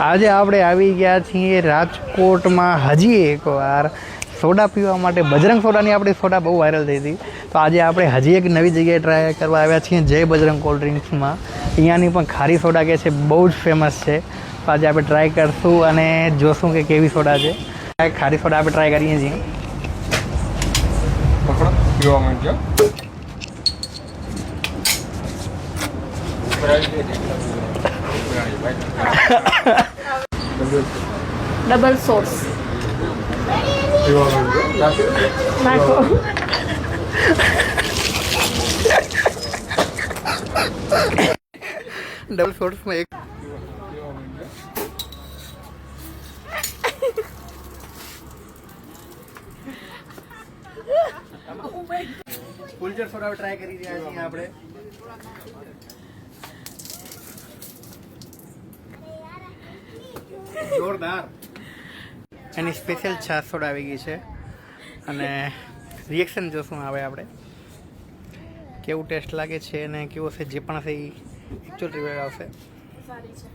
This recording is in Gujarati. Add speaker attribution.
Speaker 1: આજે આપણે આવી ગયા છીએ રાજકોટમાં હજી એકવાર સોડા પીવા માટે. બજરંગ સોડાની આપણી સોડા બહુ વાયરલ થઈ હતી, તો આજે આપણે હજી એક નવી જગ્યાએ ટ્રાય કરવા આવ્યા છીએ, જય બજરંગ કોલ્ડ ડ્રિંક્સમાં. અહીંયાની પણ ખારી સોડા કે છે બહુ જ ફેમસ છે, તો આજે આપણે ટ્રાય કરશું અને જોશું કે કેવી સોડા છે. ખારી સોડા આપણે ટ્રાય કરીએ છીએ.
Speaker 2: પીવા માંડજો.
Speaker 3: ડબલ સોર્સ
Speaker 2: પીવા માંડજો.
Speaker 3: નાખો.
Speaker 1: ડબલ સોર્સમાં એક ફૂલજર સોડા ટ્રાય કરી રહ્યા છીએ આપણે. જોરદાર. એની સ્પેશિયલ છાશ સોડા આવી ગઈ છે અને રિએક્શન જોશું આવે આપણે કેવું ટેસ્ટ લાગે છે અને કેવો છે, જે પણ હશે એ એકચ્યુઅલ રિવ્યુ આવશે.
Speaker 3: સારી છે.